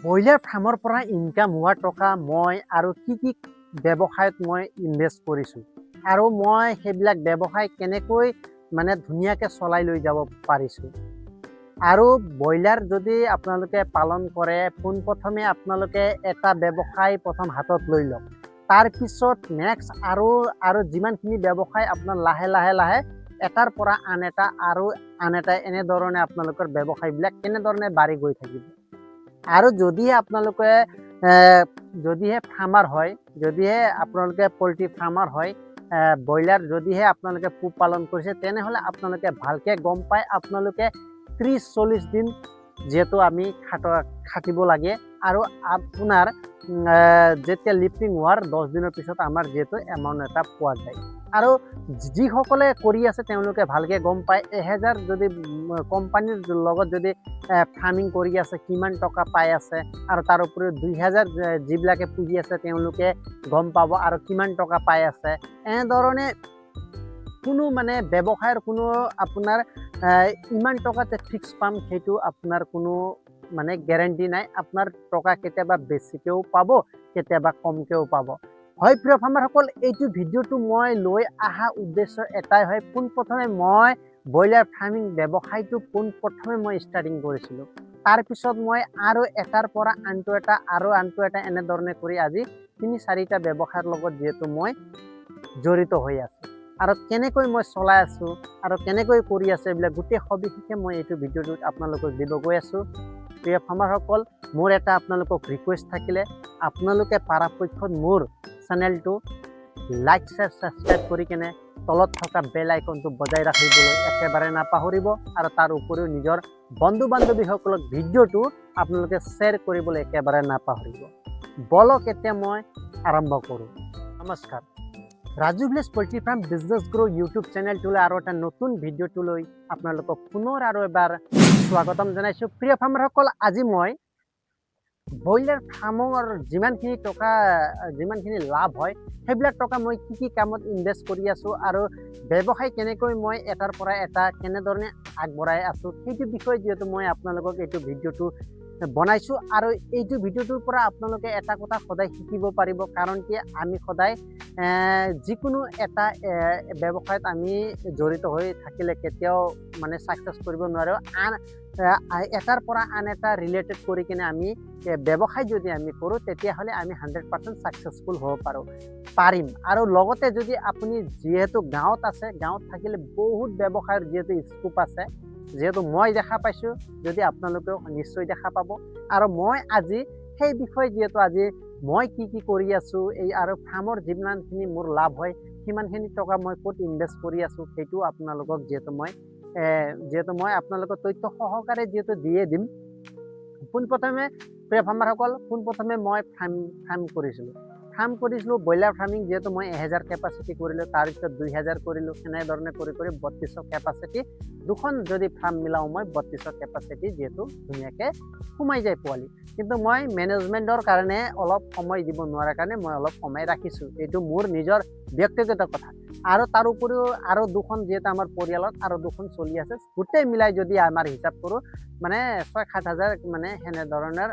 Broiler ফাৰ্মৰ পৰা income হোৱা টকা মই আৰু কি ব্যৱসায়ত মই ইনভেষ্ট কৰিছোঁ আৰু মই সেইবিলাক ব্যৱসায় কেনেকৈ ধুনীয়াকৈ চলাই লৈ যাব পাৰিছোঁ। আৰু ব্ৰইলাৰ যদি আপোনালোকে পালন কৰে, পোনপ্ৰথমে আপোনালোকে এটা ব্যৱসায় প্ৰথম হাতত লৈ লওক। তাৰপিছত নেক্সট আৰু যিমানখিনি ব্যৱসায় আপোনাৰ লাহে এটাৰ পৰা আন এটা আৰু আন এটা এনেধৰণে আপোনালোকৰ ব্যৱসায়বিলাক কেনেধৰণে বাঢ়ি গৈ থাকিব। আৰু যদিহে আপোনালোকে যদিহে ফাৰ্মাৰ হয়, যদিহে আপোনালোকে পল্ট্ৰি ফাৰ্মাৰ হয়, ব্ৰইলাৰ যদিহে আপোনালোকে পোহপালন কৰিছে, তেনেহ'লে আপোনালোকে ভালকৈ গম পায় আপোনালোকে 30-40 দিন যিহেতু আমি খাটিব লাগে আৰু আপোনাৰ যেতিয়া লিফটিং হোৱাৰ 10 দিনৰ পিছত আমাৰ যিহেতু এমাউণ্ট এটা পোৱা যায়। আৰু যিসকলে কৰি আছে তেওঁলোকে ভালকৈ গম পায় 1000 যদি কোম্পানীৰ লগত যদি ফাৰ্মিং কৰি আছে কিমান টকা পাই আছে, আৰু তাৰ উপৰিও 2000 যিবিলাকে পুহি আছে তেওঁলোকে গম পাব আৰু কিমান টকা পাই আছে। এনেধৰণে কোনো ব্যৱসায়ৰ কোনো আপোনাৰ ইমান টকাতে ফিক্স পাম সেইটো আপোনাৰ কোনো গেৰেণ্টি নাই। আপোনাৰ টকা কেতিয়াবা বেছিকৈও পাব, কেতিয়াবা কমকৈও পাব। হয় প্ৰিয় ফাৰ্মাৰসকল, এইটো ভিডিঅ'টো মই লৈ অহা উদ্দেশ্য এটাই হয়, পোনপ্ৰথমে মই ব্ৰইলাৰ ফাৰ্মিং ব্যৱসায়টো পোনপ্ৰথমে মই ষ্টাৰ্টিং কৰিছিলোঁ। তাৰপিছত মই আৰু এটাৰ পৰা আনটো এটা আৰু আনটো এটা এনেধৰণে কৰি আজি 3-4টা ব্যৱসায়ৰ লগত যিহেতু মই জড়িত হৈ আছোঁ আৰু কেনেকৈ মই চলাই আছোঁ আৰু কেনেকৈ কৰি আছোঁ এইবিলাক গোটেই সবিশেষে মই এইটো ভিডিঅ'টোত আপোনালোকক দিব গৈ আছোঁ। প্ৰিয় ফাৰ্মাৰসকল, মোৰ এটা আপোনালোকক ৰিকুৱেষ্ট থাকিলে আপোনালোকে পৰাপক্ষত মোৰ চেনেলটো লাইক ছাবস্ক্ৰাইব কৰি কেনে তলত থকা বেল আইকনটো বজাই ৰাখিবলৈ একেবাৰে নাপাহৰিব আৰু তাৰ উপৰিও নিজৰ বন্ধু বান্ধৱীসকলক ভিডিঅ'টো আপোনালোকে শ্বেয়াৰ কৰিবলৈ একেবাৰে নাপাহৰিব। বলক এতিয়া মই আৰম্ভ কৰোঁ। নমস্কাৰ, Raju village poultry farm business grow' YouTube চেনেলটোলৈ আৰু এটা নতুন ভিডিঅ'টোলৈ আপোনালোকক পুনৰ আৰু এবাৰ স্বাগতম জনাইছোঁ। প্ৰিয় ফাৰ্মাৰসকল, আজি মই ব্ৰইলাৰ ফাৰ্মৰ যিমানখিনি লাভ হয় সেইবিলাক টকা মই কি কামত ইনভেষ্ট কৰি আছোঁ আৰু ব্যৱসায় কেনেকৈ মই এটাৰ পৰা এটা কেনেধৰণে আগবঢ়াই আছোঁ সেইটো বিষয়ে যিহেতু মই আপোনালোকক এইটো ভিডিঅ'টো বনাইছোঁ। আৰু এইটো ভিডিঅ'টোৰ পৰা আপোনালোকে এটা কথা সদায় শিকিব পাৰিব, কাৰণ কি আমি সদায় যিকোনো এটা ব্যৱসায়ত আমি জড়িত হৈ থাকিলে কেতিয়াও ছাকচেছ কৰিব নোৱাৰোঁ। এটাৰ পৰা আন এটা ৰিলেটেড কৰি কিনে আমি ব্যৱসায় যদি আমি কৰোঁ তেতিয়াহ'লে আমি 100% ছাকচেছফুল হ'ব পাৰিম। আৰু লগতে যদি আপুনি যিহেতু গাঁৱত আছে, গাঁৱত থাকিলে বহুত ব্যৱসায়ৰ যিহেতু স্কোপ আছে, যিহেতু মই দেখা পাইছোঁ, যদি আপোনালোকেও নিশ্চয় দেখা পাব। আৰু মই আজি সেই বিষয়ে যিহেতু আজি মই কি কৰি আছোঁ আৰু ফাৰ্মৰ যিমানখিনি মোৰ লাভ হয় সিমানখিনি টকা মই ক'ত ইনভেষ্ট কৰি আছোঁ সেইটো আপোনালোকক যিহেতু মই আপোনালোকক তথ্য সহকাৰে যিহেতু দিয়ে দিম। পোনপ্ৰথমে প্ৰিয় ফাৰ্মাৰসকল, পোনপ্ৰথমে মই ফাৰ্ম কৰিছিলোঁ ব্ৰইলাৰ ফাৰ্মিং। যিহেতু মই 1000 কেপাচিটি কৰিলোঁ, তাৰপিছত 2000 কৰিলোঁ, এনেধৰণে কৰি 3200 কেপাচিটি, দুখন যদি ফাৰ্ম মিলাওঁ মই 3200 কেপাচিটি যিহেতু ধুনীয়াকৈ সোমাই যায় পোৱালি। কিন্তু মই মেনেজমেণ্টৰ কাৰণে অলপ সময় দিব নোৱাৰাৰ কাৰণে মই অলপ কমাই ৰাখিছোঁ। এইটো মোৰ নিজৰ ব্যক্তিগত কথা। আৰু তাৰ উপৰিও আৰু দুখন যিহেতু আমাৰ পৰিয়ালত আৰু দুখন চলি আছে, গোটেই মিলাই যদি আমাৰ হিচাপ কৰোঁ 6-7 হাজাৰ সেনেধৰণৰ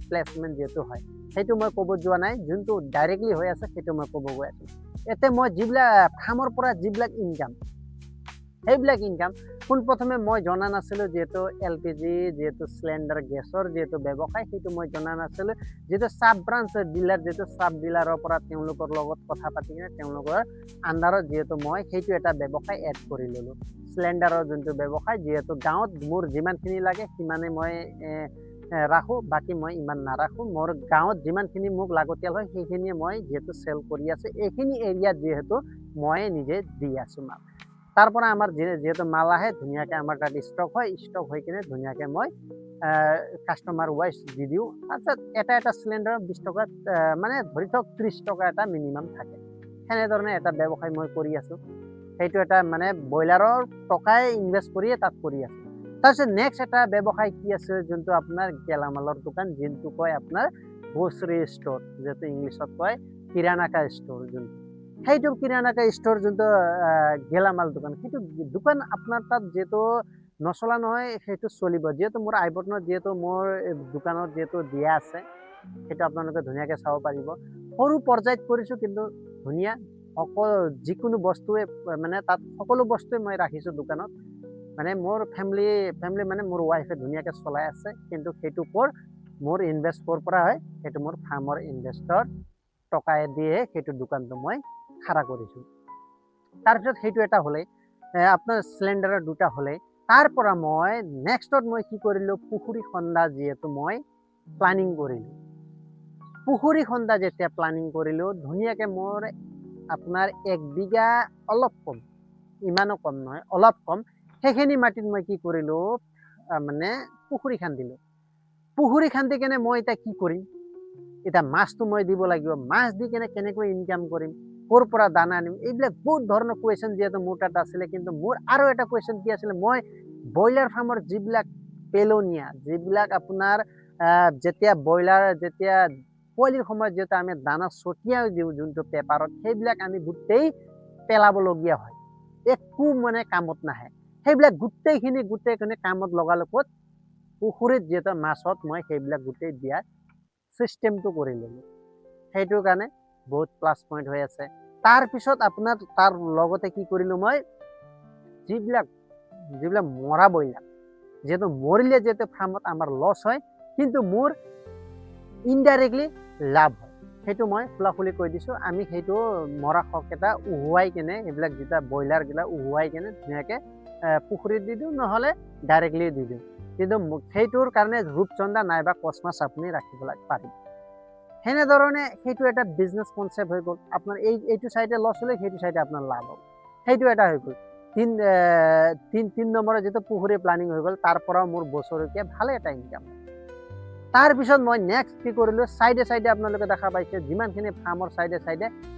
প্লেচমেণ্ট যিহেতু হয়, সেইটো মই ক'ব যোৱা নাই। যোনটো ডাইৰেক্টলি হৈ আছে সেইটো মই ক'ব গৈ আছোঁ। এতিয়া মই যিবিলাক ফাৰ্মৰ পৰা যিবিলাক ইনকাম, সেইবিলাক ইনকাম পোনপ্ৰথমে মই জনা নাছিলোঁ। যিহেতু LPG যিহেতু চিলিণ্ডাৰ গেছৰ যিহেতু ব্যৱসায় সেইটো মই জনা নাছিলোঁ। যিহেতু চাব ব্ৰাঞ্চ ডিলাৰ, যিহেতু চাব ডিলাৰৰ পৰা তেওঁলোকৰ লগত কথা পাতি কিনে তেওঁলোকৰ আণ্ডাৰত যিহেতু মই সেইটো এটা ব্যৱসায় এড কৰি ল'লোঁ। চিলিণ্ডাৰৰ যোনটো ব্যৱসায়, যিহেতু গাঁৱত মোৰ যিমানখিনি লাগে সিমানে মই ৰাখোঁ, বাকী মই ইমান নাৰাখোঁ। মোৰ গাঁৱত যিমানখিনি মোক লাগতিয়াল হয় সেইখিনিয়ে মই যিহেতু চেল কৰি আছোঁ। এইখিনি এৰিয়াত যিহেতু মই নিজে দি আছোঁ মাল। তাৰ পৰা আমাৰ যিহেতু মাল আহে ধুনীয়াকৈ আমাৰ তাত ষ্টক হয়, ষ্টক হৈ কিনে ধুনীয়াকৈ মই কাষ্টমাৰ ৱাইজ দি দিওঁ। তাৰপিছত এটা চিলিণ্ডাৰত 20 টকা, ধৰি থওক 30 টকা এটা মিনিমাম থাকে। সেনেধৰণে এটা ব্যৱসায় মই কৰি আছোঁ। সেইটো এটা ব্ৰইলাৰৰ টকাই ইনভেষ্ট কৰিয়ে তাত কৰি আছোঁ। তাৰপিছত নেক্সট এটা ব্যৱসায় কি আছে, যোনটো আপোনাৰ গেলামালৰ দোকান, যোনটো কয় আপোনাৰ গ্ৰ'চাৰী ষ্ট'ৰ, যিহেতু ইংলিছত কয় কিৰাণা ষ্ট'ৰ। যোনটো সেইটো কিৰাণা ষ্ট'ৰ, যোনটো গেলামাল দোকান, সেইটো দোকান আপোনাৰ তাত যিহেতু নচলা নহয় সেইটো চলিব, যিহেতু মোৰ আই বটনত যিহেতু মোৰ দোকানত যিহেতু দিয়া আছে, সেইটো আপোনালোকে ধুনীয়াকৈ চাব পাৰিব। সৰু পৰ্যায়ত কৰিছোঁ, কিন্তু ধুনীয়া সকলো যিকোনো বস্তুৱে মানে তাত সকলো বস্তুৱে মই ৰাখিছোঁ দোকানত। মানে মোৰ ফেমিলি মানে মোৰ ৱাইফে ধুনীয়াকৈ চলাই আছে, কিন্তু সেইটো মোৰ ইনভেষ্ট ক'ৰ পৰা হয়, সেইটো মোৰ ফাৰ্মৰ ইনভেষ্টৰ টকাই দিয়ে সেইটো দোকানটো মই খাৰা কৰিছোঁ। তাৰপিছত সেইটো এটা হ'লেই, আপোনাৰ চিলিণ্ডাৰৰ দুটা হ'লেই। তাৰ পৰা মই নেক্সটত মই কি কৰিলোঁ, পুখুৰী খন্দা যিহেতু মই প্লানিং কৰিলোঁ। পুখুৰী খন্দা যেতিয়া প্লানিং কৰিলোঁ, ধুনীয়াকৈ মোৰ আপোনাৰ 1 বিঘা অলপ কম, ইমানো কম নহয়, অলপ কম, সেইখিনি মাটিত মই কি কৰিলোঁ, মানে পুখুৰী খান্দিলোঁ। পুখুৰী খান্দি কেনে মই এতিয়া কি কৰিম, এতিয়া মাছটো মই দিব লাগিব, মাছ দি কেনে কেনেকৈ ইনকাম কৰিম, ক'ৰ পৰা দানা আনিম, এইবিলাক বহুত ধৰণৰ কুৱেশ্যন যিহেতু মোৰ তাত আছিলে। কিন্তু মোৰ আৰু এটা কুৱেশ্যন কি আছিলে, মই ব্ৰইলাৰ ফাৰ্মৰ যিবিলাক পেলনীয়া, যিবিলাক আপোনাৰ যেতিয়া ব্ৰইলাৰ যেতিয়া পোৱালিৰ সময়ত যেতিয়া আমি দানা ছটিয়াই দিওঁ যোনটো পেপাৰত, সেইবিলাক আমি গোটেই পেলাবলগীয়া হয়, একো মানে কামত নাহে। সেইবিলাক গোটেইখিনি কামত লগালে ক'ত, পুখুৰীত যিহেতু মাছত মই সেইবিলাক গোটেই দিয়াৰ চিষ্টেমটো কৰি ল'লোঁ। সেইটোৰ কাৰণে বহুত প্লাছ পইণ্ট হৈ আছে। তাৰপিছত আপোনাৰ তাৰ লগতে কি কৰিলোঁ, মই যিবিলাক মৰা ব্ৰইলাৰ, যিহেতু মৰিলে যিহেতু ফাৰ্মত আমাৰ লছ হয়, কিন্তু মোৰ ইনডাইৰেক্টলি লাভ হয়, সেইটো মই খোলাখুলি কৈ দিছোঁ। আমি সেইটো মৰা শককেইটা উহুৱাই কেনে, সেইবিলাক যেতিয়া ব্ৰইলাৰগিলা উহুৱাই কেনে ধুনীয়াকৈ পুখুৰীত দি দিওঁ, নহ'লে ডাইৰেক্টলি দি দিওঁ। কিন্তু সেইটোৰ কাৰণে ৰূপচন্দা নাইবা কচ মাছ আপুনি ৰাখিব পাৰিব। সেনেধৰণে সেইটো এটা বিজনেছ কনচেপ্ট হৈ গ'ল। আপোনাৰ এইটো চাইডে লছ হ'লে সেইটো চাইডে আপোনাৰ লাভ হ'ব, সেইটো এটা হৈ গ'ল। 3 নম্বৰৰ যিটো পুখুৰী প্লানিং হৈ গ'ল, তাৰ পৰাও মোৰ বছৰেকীয়া ভালে এটা ইনকাম। তাৰপিছত মই নেক্সট কি কৰিলোঁ, চাইডে আপোনালোকে দেখা পাইছে যিমানখিনি ফাৰ্মৰ চাইডে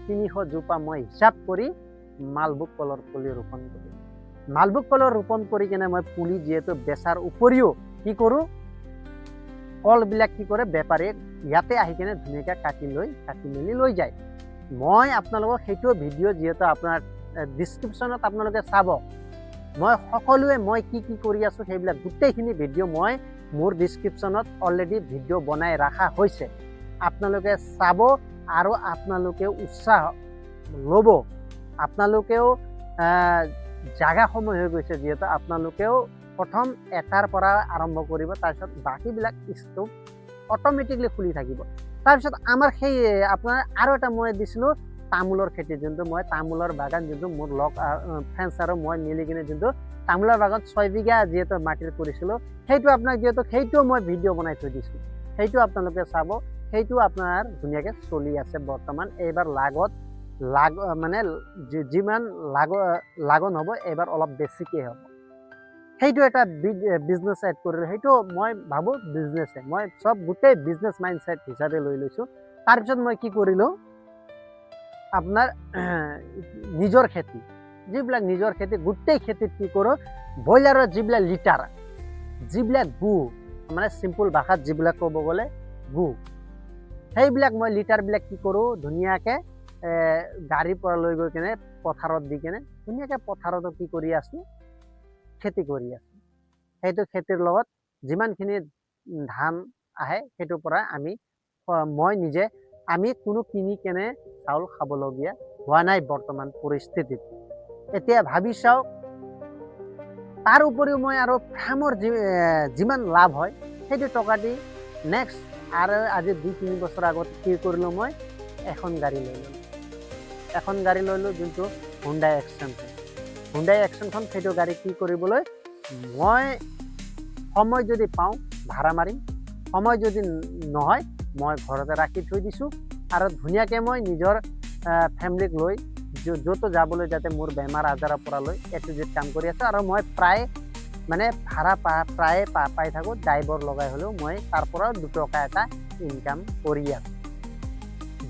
300 জোপা মই হিচাপ কৰি মালভোগ কলৰ পুলি ৰোপণ কৰিলোঁ। মালভোগ কলৰ ৰোপণ কৰি কেনে মই পুলি যিহেতু বেচাৰ উপৰিও কি কৰোঁ, কলবিলাক কি কৰে, বেপাৰীয়ে ইয়াতে আহি কেনে ধুনীয়াকৈ কাটি মেলি লৈ যায়। মই আপোনালোকক সেইটো ভিডিঅ' যিহেতু আপোনাৰ ডিছক্ৰিপশ্যনত আপোনালোকে চাব, মই সকলোৱে মই কি কৰি আছোঁ সেইবিলাক গোটেইখিনি ভিডিঅ' মই মোৰ ডিছক্ৰিপশ্যনত অলৰেডি ভিডিঅ' বনাই ৰখা হৈছে। আপোনালোকে চাব আৰু আপোনালোকে উৎসাহ ল'ব। আপোনালোকেও জাগা সময় হৈ গৈছে, যিহেতু আপোনালোকেও প্ৰথম এটাৰ পৰা আৰম্ভ কৰিব, তাৰপিছত বাকীবিলাক ষ্টপ অট'মেটিকলি খুলি থাকিব। তাৰপিছত আমাৰ সেই আপোনাৰ আৰু এটা মই দিছিলোঁ তামোলৰ খেতি, যোনটো মই তামোলৰ বাগান, যোনটো মোৰ লগ ফ্ৰেণ্ডছ আৰু মই মিলি কিনে যোনটো তামোলৰ বাগান 6 বিঘা যিহেতু মাটিৰ কৰিছিলোঁ, সেইটো আপোনাক যিহেতু সেইটোও মই ভিডিঅ' বনাই থৈ দিছোঁ, সেইটো আপোনালোকে চাব। সেইটো আপোনাৰ ধুনীয়াকৈ চলি আছে বৰ্তমান। এইবাৰ মানে যিমান লাগন হ'ব, এইবাৰ অলপ বেছিকৈ হ'ব। সেইটো এটা বিজনেছ এড কৰিলোঁ, সেইটো মই ভাবোঁ বিজনেছে, মই চব গোটেই বিজনেছ মাইণ্ডছেট হিচাপে লৈ লৈছোঁ। তাৰপিছত মই কি কৰিলোঁ, আপোনাৰ নিজৰ খেতি, যিবিলাক নিজৰ খেতি, গোটেই খেতিত কি কৰোঁ, ব্ৰইলাৰৰ যিবিলাক লিটাৰ, যিবিলাক গু, মানে চিম্পুল ভাষাত যিবিলাক ক'ব গ'লে গু, সেইবিলাক মই লিটাৰবিলাক কি কৰোঁ, ধুনীয়াকৈ গাড়ীৰ পৰা লৈ গৈ কেনে পথাৰত দি কেনে ধুনীয়াকৈ পথাৰতো কি কৰি আছোঁ, খেতি কৰি আছোঁ। সেইটো খেতিৰ লগত যিমানখিনি ধান আহে, সেইটোৰ পৰা মই নিজে কোনো কিনি কেনে চাউল খাবলগীয়া হোৱা নাই বৰ্তমান পৰিস্থিতিত। এতিয়া ভাবি চাওক, তাৰ উপৰিও মই আৰু ফাৰ্মৰ যিমান লাভ হয়, সেইটো টকা দি নেক্সট আৰু আজি 2-3 বছৰ আগত কি কৰিলোঁ, মই এখন গাড়ী লৈ ল'লোঁ, যোনটো হুণ্ডাই এক্সনখন। সেইটো গাড়ী কি কৰিবলৈ, মই সময় যদি পাওঁ ভাড়া মাৰিম, সময় যদি নহয় মই ঘৰতে ৰাখি থৈ দিছোঁ। আৰু ধুনীয়াকৈ মই নিজৰ ফেমিলিক লৈ য'তো যাবলৈ, যাতে মোৰ বেমাৰ আজাৰৰ পৰা লৈ A to Z কাম কৰি আছোঁ। আৰু মই প্ৰায় মানে ভাড়া প্ৰায়ে পাই থাকোঁ, ড্ৰাইভাৰ লগাই হ'লেও মই তাৰ পৰা 2 টকা এটা ইনকাম কৰি আছোঁ।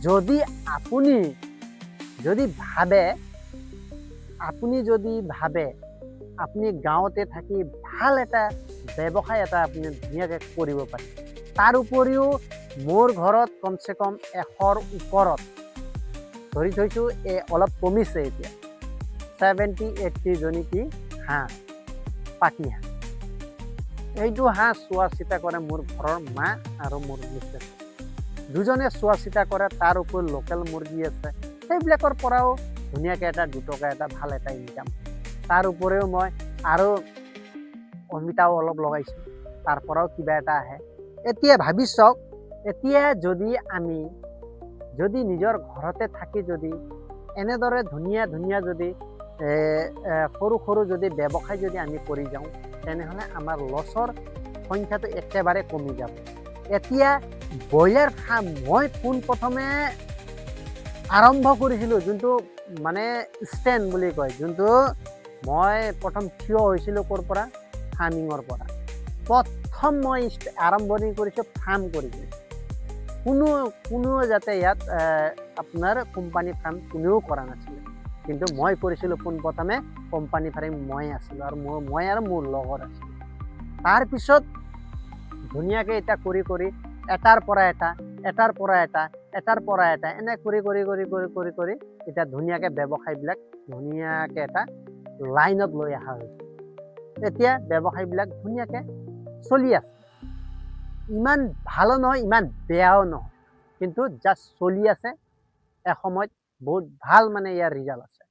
যদি আপুনি ভাবে আপুনি গাঁৱতে থাকি ভাল এটা ব্যৱসায় এটা আপুনি ধুনীয়াকৈ কৰিব পাৰে। তাৰ উপৰিও মোৰ ঘৰত কমচে কম 100ৰ ওপৰত ধৰি থৈছোঁ, অলপ কমিছে এতিয়া, 70-80 জনী কি হাঁহ, পাতি হাঁহ। এইটো হাঁহ চোৱা চিতা কৰে মোৰ ঘৰৰ মা আৰু মোৰ মিছেছ, দুজনে চোৱা চিতা কৰে। তাৰ উপৰি লোকেল মুৰ্গী আছে, সেইবিলাকৰ পৰাও ধুনীয়াকৈ এটা 2 টকা এটা ভাল এটা ইনকাম। তাৰ উপৰিও মই আৰু অমিতাও অলপ লগাইছোঁ, তাৰ পৰাও কিবা এটা আহে। এতিয়া ভাবি চাওক, এতিয়া যদি নিজৰ ঘৰতে থাকি যদি এনেদৰে ধুনীয়া ধুনীয়া যদি সৰু সৰু যদি ব্যৱসায় যদি আমি কৰি যাওঁ, তেনেহ'লে আমাৰ লছৰ সংখ্যাটো একেবাৰে কমি যাব। এতিয়া ব্ৰইলাৰ ফাৰ্ম মই পোনপ্ৰথমে আৰম্ভ কৰিছিলোঁ, যোনটো মানে ষ্টেণ্ড বুলি কয়, যোনটো মই প্ৰথম থিয় হৈছিলোঁ ক'ৰ পৰা, ফাৰ্মিঙৰ পৰা। প্ৰথম মই আৰম্ভণি কৰিছোঁ ফাৰ্ম কৰিছোঁ। কোনো যাতে ইয়াত আপোনাৰ কোম্পানী ফাৰ্ম কোনেও কৰা নাছিলে, কিন্তু মই কৰিছিলোঁ পোনপ্ৰথমে কোম্পানী ফাৰ্ম মই আছিলোঁ, আৰু মই আৰু মোৰ লগৰ আছিলোঁ। তাৰপিছত ধুনীয়াকৈ এতিয়া কৰি কৰি এটাৰ পৰা এটা এনে কৰি এতিয়া ধুনীয়াকৈ ব্যৱসায়বিলাক ধুনীয়াকৈ এটা লাইনত লৈ অহা হৈছে। এতিয়া ব্যৱসায়বিলাক ধুনীয়াকৈ চলি আছে, ইমান ভালো নহয় ইমান বেয়াও নহয়, কিন্তু জাষ্ট চলি আছে। এসময়ত বহুত ভাল মানে ইয়াৰ ৰিজাল্ট আছে।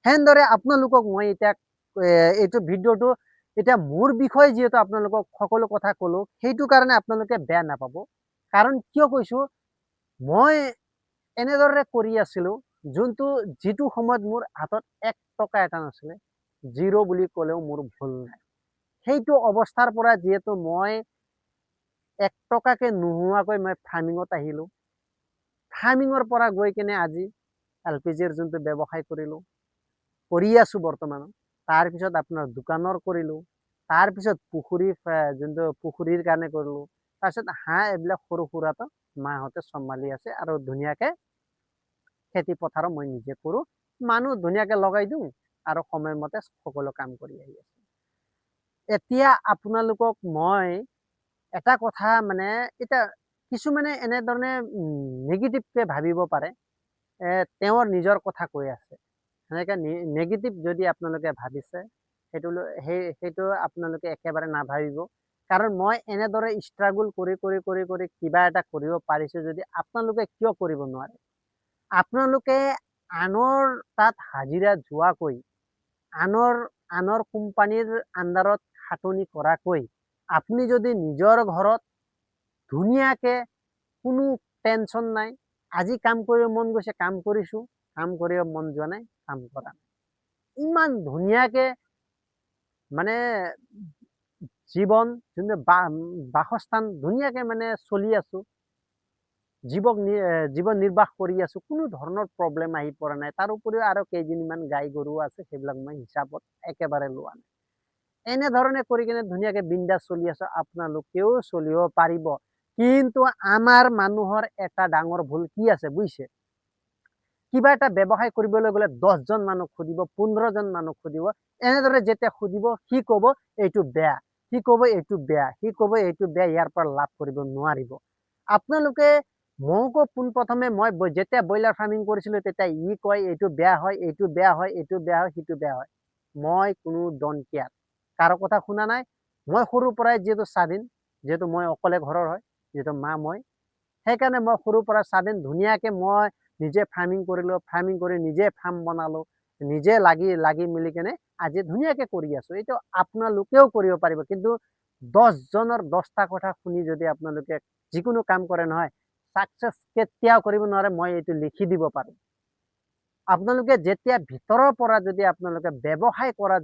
সেনেদৰে আপোনালোকক মই এতিয়া এইটো ভিডিঅ'টো এতিয়া মোৰ বিষয়ে যিহেতু আপোনালোকক সকলো কথা ক'লোঁ, সেইটো কাৰণে আপোনালোকে বেয়া নাপাব। কাৰণ কিয় কৈছোঁ, মই এনেদৰে কৰি আছিলোঁ, যিটো সময়ত মোৰ হাতত 1 টকা এটা নাছিলে, জিৰ' বুলি ক'লেও মোৰ ভুল নাই। সেইটো অৱস্থাৰ পৰা যিহেতু মই 1 টকাকে নোহোৱাকৈ মই ফাৰ্মিঙত আহিলোঁ, ফাৰ্মিঙৰ পৰা গৈ কিনে আজি LPGৰ যোনটো ব্যৱসায় কৰি আছোঁ বৰ্তমান। তাৰপিছত আপোনাৰ দোকানৰ কৰিলোঁ, তাৰপিছত যোনটো পুখুৰীৰ কাৰণে কৰিলোঁ, তাৰপিছত হাঁহ এইবিলাক সৰু সুৰাটো মাহঁতে চম্ভালি আছে, আৰু ধুনীয়াকৈ খেতি পথাৰো মই নিজে কৰোঁ, মানুহ ধুনীয়াকৈ লগাই দিওঁ, আৰু সময়মতে সকলো কাম কৰি আহি আছে। এতিয়া আপোনালোকক মই এটা কথা মানে, এতিয়া কিছুমানে এনেধৰণে নেগেটিভকৈ ভাবিব পাৰে, তেওঁৰ নিজৰ কথা কৈ আছে, সেনেকৈ নেগেটিভ যদি আপোনালোকে ভাবিছে, সেইটো আপোনালোকে একেবাৰে নাভাবিব। কাৰণ মই এনেদৰে ষ্ট্ৰাগল কৰি কিবা এটা কৰিব পাৰিছোঁ, যদি আপোনালোকে কিয় কৰিব নোৱাৰে? আপোনালোকে আনৰ তাত হাজিৰা যোৱাকৈ, আনৰ কোম্পানীৰ আণ্ডাৰত খাটনি কৰাকৈ, আপুনি যদি নিজৰ ঘৰত ধুনীয়াকৈ কোনো টেনশ্যন নাই, আজি কাম কৰিব মন গৈছে কাম কৰিছোঁ, কাম কৰিব মন যোৱা নাই কাম কৰা নাই, ইমান ধুনীয়াকৈ মানে জীৱন যোনটো বাসস্থান ধুনীয়াকৈ মানে চলি আছোঁ, জীৱন নিৰ্বাহ কৰি আছোঁ, কোনো ধৰণৰ প্ৰব্লেম আহি পৰা নাই। তাৰ উপৰিও আৰু কেইজনীমান গাই গৰু আছে, সেইবিলাক মই হিচাপত একেবাৰে লোৱা নাই। এনেধৰণে কৰি কিনে ধুনীয়াকৈ বিন্দাছ চলি আছোঁ, আপোনালোকেও চলিব পাৰিব। কিন্তু আমাৰ মানুহৰ এটা ডাঙৰ ভুল কি আছে বুজিছে? কিবা এটা ব্যৱসায় কৰিবলৈ গ'লে 10জন মানুহ সুধিব, 15জন মানুহ সুধিব, এনেদৰে যেতিয়া সুধিব, সি ক'ব এইটো বেয়া, সি ক'ব এইটো বেয়া, ইয়াৰ পৰা লাভ কৰিব নোৱাৰিব। আপোনালোকে মোকো পোনপ্ৰথমে মই যেতিয়া ব্ৰইলাৰ ফাৰ্মিং কৰিছিলোঁ, তেতিয়া ই কয় এইটো বেয়া হয়, সিটো বেয়া হয়। মই কোনো ডন্ট কেয়াৰ, কাৰো কথা শুনা নাই। মই সৰুৰ পৰাই যিহেতু স্বাধীন, যিহেতু মই অকলে ঘৰৰ হয়, যিহেতু মা মই, সেইকাৰণে মই সৰুৰ পৰা স্বাধীন। ধুনীয়াকৈ মই নিজে ফাৰ্মিং কৰিলোঁ, ফাৰ্মিং কৰি নিজে ফাৰ্ম বনালোঁ, নিজে লাগি মেলি কেনে আজি ধুনীয়াকৈ কৰি আছোঁ। এইটো আপোনালোকেও কৰিব পাৰিব, কিন্তু 10জনৰ 10টা কথা শুনি যদি আপোনালোকে যিকোনো কাম কৰে নহয়, ছাকচেছ কেতিয়াও কৰিব নোৱাৰে, মই এইটো লিখি দিব পাৰোঁ। আপোনালোকে যেতিয়া ভিতৰৰ পৰা যদি আপোনালোকে ব্যৱসায় কৰা,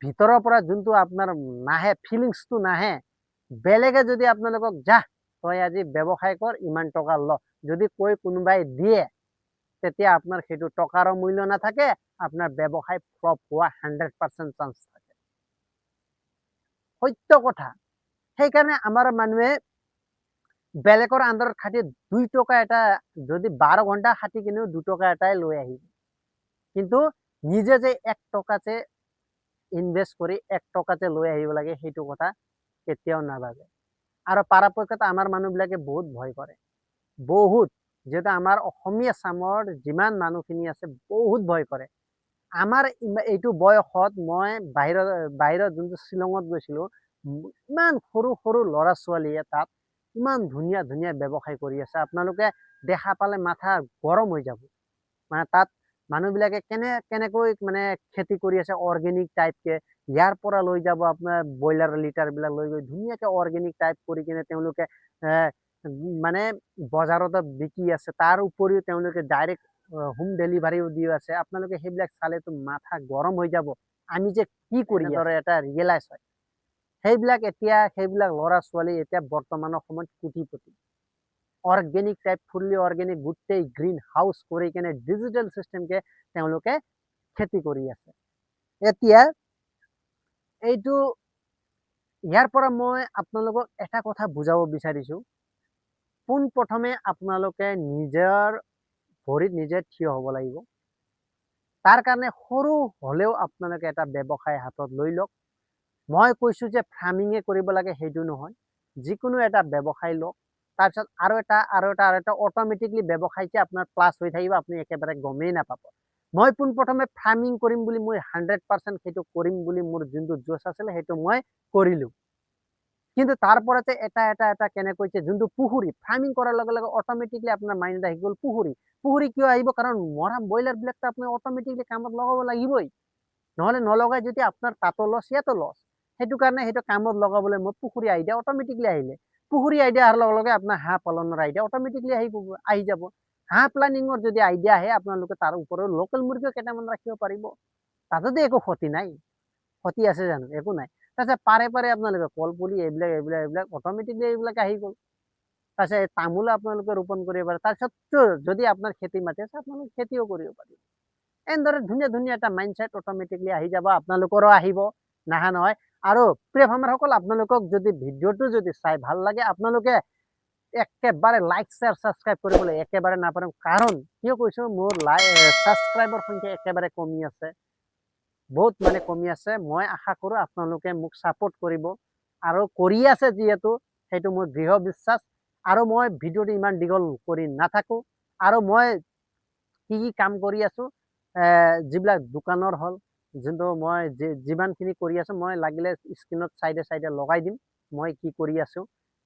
ভিতৰৰ পৰা যোনটো আপোনাৰ নাহে, ফিলিংছটো নাহে, বেলেগে যদি আপোনালোকক তই আজি ব্যৱসায় কৰ, ইমান টকা ল, যদি কৈ কোনোবাই দিয়ে, তেতিয়া আপোনাৰ সেইটো টকাৰো মূল্য নাথাকে, আপোনাৰ ব্যৱসায় ফ্লপ হোৱা 100% চান্স থাকে। সত্য কথা। সেইকাৰণে আমাৰ মানুহে বেলেগৰ আণ্ডাৰত খাটি 2 টকা এটা, যদি 12 ঘণ্টা খাটি কিনেও 2 টকা এটাই লৈ আহিব, কিন্তু নিজে যে 1 টকাতে ইনভেষ্ট কৰি 1 টকাতে লৈ আহিব লাগে, সেইটো কথা কেতিয়াও নাভাবে। আৰু পৰাপক্ষত আমাৰ মানুহবিলাকে বহুত ভয় কৰে, বহুত, যিহেতু আমাৰ অসমীয়া চামৰ যিমান মানুহখিনি আছে বহুত ভয় কৰে। আমাৰ এইটো বয়সত মই বাহিৰত যোনটো শ্বিলঙত গৈছিলো, ইমান সৰু সৰু ল'ৰা ছোৱালীয়ে তাত ইমান ধুনীয়া ধুনীয়া ব্যৱসায় কৰি আছে, আপোনালোকে দেখা পালে মাথা গৰম হৈ যাব। মানে তাত মানুহবিলাকে কেনেকৈ মানে খেতি কৰি আছে অৰ্গেনিক টাইপকে, ইয়াৰ পৰা লৈ যাব আপোনাৰ ব্ৰইলাৰ লিটাৰবিলাক লৈ গৈ ধুনীয়াকে অৰ্গেনিক টাইপ কৰি কিনে তেওঁলোকে মানে বজাৰতে বিকি আছে। তাৰ উপৰিও তেওঁলোকে ডাইৰেক্ট হোম ডেলিভাৰীও দি আছে। আপোনালোকে সেইবিলাক চালেতো মাথা গৰম হৈ যাব, আমি যে কি কৰি আছো এটা ৰিয়েলাইজ হয়। সেইবিলাক ল'ৰা ছোৱালী এতিয়া বৰ্তমানৰ সময়ত কোটিপতি। অৰ্গেনিক টাইপ, ফুল্লি অৰ্গেনিক, গোটেই গ্ৰীণ হাউচ কৰি কিনে ডিজিটেল চিষ্টেমকে তেওঁলোকে খেতি কৰি আছে। এতিয়া এইটো ইয়াৰ পৰা মই আপোনালোকক এটা কথা বুজাব বিচাৰিছো, পোনপ্ৰথমে আপোনালোকে নিজৰ ভৰিত নিজে থিয় হ'ব লাগিব। তাৰ কাৰণে সৰু হ'লেও আপোনালোকে এটা ব্যৱসায় হাতত লৈ লওক। মই কৈছো যে ফাৰ্মিঙে কৰিব লাগে সেইটো নহয়, যিকোনো এটা ব্যৱসায় লওক। তাৰপিছত আৰু এটা অট'মেটিকলি ব্যৱসায়কে আপোনাৰ প্লাছ হৈ থাকিব, আপুনি একেবাৰে গমেই নাপাব। মই পোনপ্ৰথমে ফাৰ্মিং কৰিম বুলি মই 100% সেইটো কৰিম বুলি মোৰ যোনটো জোচ আছিলে সেইটো মই কৰিলো। কিন্তু তাৰপৰা যে এটা কেনেকৈ যোনটো পুখুৰী ফাৰ্মিং কৰাৰ লগে লগে অট'মেটিকলি আপোনাৰ মাইণ্ডত আহি গ'ল পুখুৰী কিয় আহিব, কাৰণ মৰা ব্ৰইলাৰবিলাকতো আপুনি অট'মেটিকলি কামত লগাব লাগিবই, নহ'লে নলগাই যদি আপোনাৰ তাতো লছ ইয়াতো লছ। সেইটো কাৰণে সেইটো কামত লগাবলৈ মই পুখুৰী আইডিয়া অট'মেটিকলি আহিলে। পুখুৰী আইডিয়া অহাৰ লগে লগে আপোনাৰ হাঁহ পালনৰ আইডিয়া অট'মেটিকলি আহি যাব। হাঁহ প্লানিঙৰ যদি আইডিয়া আহে আপোনালোকে তাৰ ওপৰত লোকেল মুৰ্গীও কেইটামান ৰাখিব পাৰিব, তাতেতো একো ক্ষতি নাই। ক্ষতি আছে জানো? একো নাই। তাৰপিছত পাৰে আপোনালোকে কলপুলি এইবিলাক অট'মেটিকলি এইবিলাক আহি গ'ল। তাৰপিছত তামোলো আপোনালোকে ৰোপণ কৰিব পাৰে। তাৰপিছত যদি আপোনাৰ খেতি মাটি আছে আপোনালোকে খেতিও কৰিব পাৰিব। এনেদৰে ধুনীয়া ধুনীয়া এটা মাইণ্ডছেট অট'মেটিকলি আহি যাব, আপোনালোকৰো আহিব, নাহা নহয়। আৰু প্ৰিয় ফাৰ্মাৰসকল, আপোনালোকক যদি ভিডিঅ'টো যদি চাই ভাল লাগে আপোনালোকে একেবাৰে লাইক শ্বেয়াৰ ছাবস্ক্ৰাইব কৰিবলৈ একেবাৰে নাপাহৰিব। কাৰণ কিয় কৈছো, মোৰ ছাবস্ক্ৰাইবৰ সংখ্যা একেবাৰে কমি আছে, বহুত মানে কমি আছে। মই আশা কৰো আপোনালোকে মোক ছাপোৰ্ট কৰিব, আৰু কৰি আছে যিহেতু সেইটো মোৰ দৃঢ় বিশ্বাস। আৰু মই ভিডিঅ'টো ইমান দীঘল কৰি নাথাকো, আৰু মই কি কাম কৰি আছো, যিবিলাক দোকানৰ হ'ল, যোনটো মই যিমানখিনি কৰি আছো মই লাগিলে স্ক্ৰীনত চাইডে চাইডে লগাই দিম। মই কি কৰি আছো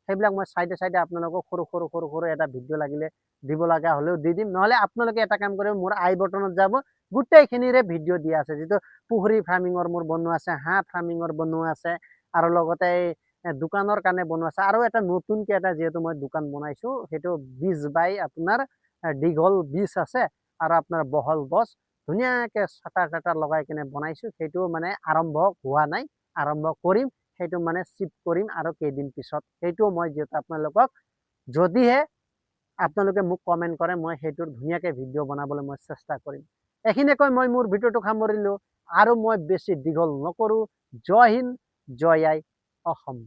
সেইবিলাক মই চাইডে চাইডে আপোনালোকক সৰু এটা ভিডিঅ' লাগিলে দিব লগা হ'লেও দি দিম। নহ'লে আপোনালোকে এটা কাম কৰিব, মোৰ আই বটনত যাব, গোটেইখিনিৰে ভিডিঅ' দিয়া আছে। যিটো পুখুৰী ফাৰ্মিঙৰ মোৰ বনোৱা আছে, হাঁহ ফাৰ্মিঙৰ বনোৱা আছে, আৰু লগতে দোকানৰ কাৰণে বনোৱা আছে। আৰু এটা নতুনকে যিহেতু মই দোকান বনাইছো, সেইটো 20 বাই আপোনাৰ দীঘল 20 আছে, আৰু আপোনাৰ বহল 10, ধুনীয়াকে চাটাৰ লগাই কিনে বনাইছো। সেইটো মানে আৰম্ভ হোৱা নাই, আৰম্ভ কৰিম। সেইটো মানে শিফ্ট কৰিম আৰু কেইদিন পিছত। সেইটো মই যিহেতু আপোনালোকক, যদিহে আপোনালোকে মোক কমেণ্ট কৰে, মই সেইটোৰ ধুনীয়াকে ভিডিঅ' বনাবলৈ মই চেষ্টা কৰিম। এইখিনিয়ে কৈ মই মোৰ ভিডিঅ'টো সামৰিলো, আৰু মই বেছি দীঘল নকৰো। জয় হিন্দ, জয় আই অসম।